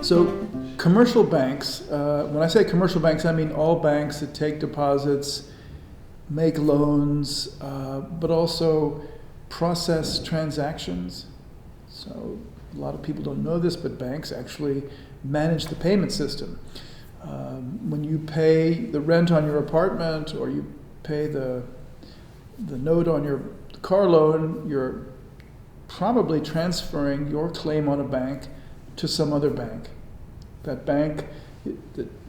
So commercial banks, when I say commercial banks, I mean all banks that take deposits, make loans, but also process transactions. So a lot of people don't know this, but banks actually manage the payment system. When you pay the rent on your apartment or you pay the note on your car loan, you're probably transferring your claim on a bank to some other bank. That bank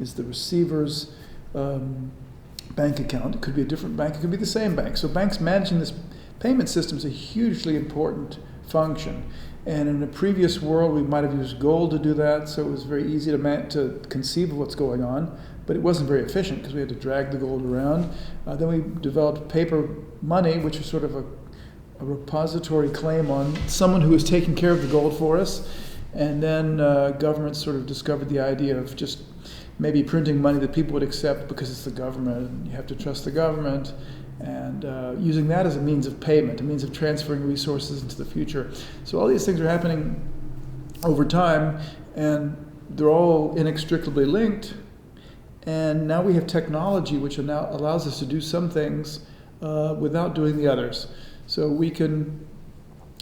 is the receiver's bank account. It could be a different bank, it could be the same bank. So banks managing this payment system is a hugely important function. And in a previous world, we might have used gold to do that, so it was very easy to conceive of what's going on, but it wasn't very efficient because we had to drag the gold around. Then we developed paper money, which is sort of a repository claim on someone who is taking care of the gold for us. And then governments sort of discovered the idea of just maybe printing money that people would accept because it's the government, and you have to trust the government, and using that as a means of payment, a means of transferring resources into the future. So all these things are happening over time, and they're all inextricably linked. And now we have technology which now allows us to do some things without doing the others. So we can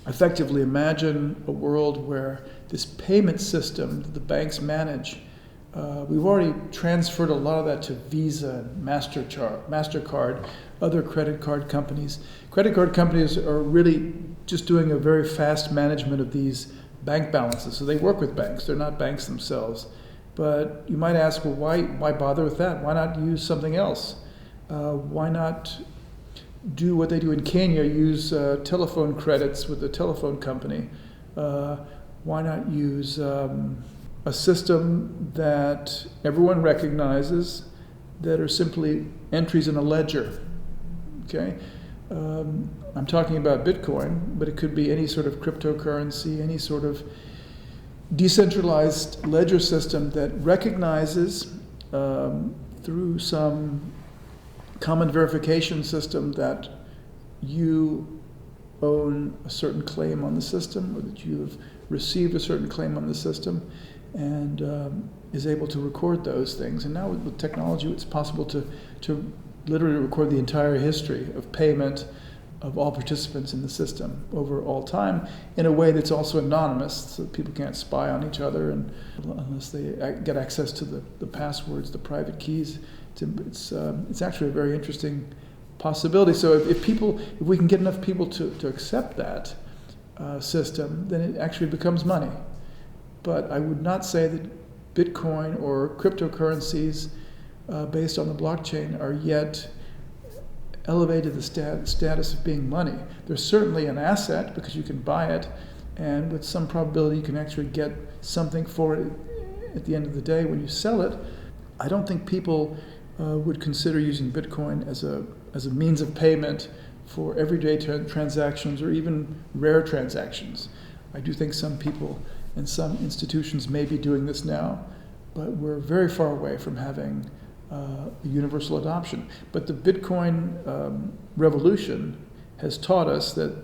effectively imagine a world where this payment system that the banks manage, we've already transferred a lot of that to Visa and MasterCard, other credit card companies. Credit card companies are really just doing a very fast management of these bank balances. So they work with banks, they're not banks themselves. But you might ask, well, why bother with that? Why not use something else? Why not do what they do in Kenya, use telephone credits with the telephone company? Why not use a system that everyone recognizes that are simply entries in a ledger? Okay, I'm talking about Bitcoin, but it could be any sort of cryptocurrency, any sort of decentralized ledger system that recognizes through some common verification system that you own a certain claim on the system, or that you have received a certain claim on the system, and is able to record those things. And now with technology, it's possible to literally record the entire history of payment of all participants in the system over all time in a way that's also anonymous, so that people can't spy on each other, and unless they get access to the passwords, the private keys. It's actually a very interesting possibility. So if we can get enough people to accept that system, then it actually becomes money. But I would not say that Bitcoin or cryptocurrencies based on the blockchain are yet elevated the status of being money. They're certainly an asset because you can buy it, and with some probability you can actually get something for it at the end of the day when you sell it. I don't think people would consider using Bitcoin as a means of payment for everyday transactions or even rare transactions. I do think some people and some institutions may be doing this now, but we're very far away from having a universal adoption. But the Bitcoin revolution has taught us that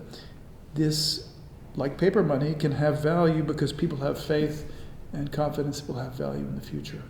this, like paper money, can have value because people have faith and confidence it will have value in the future.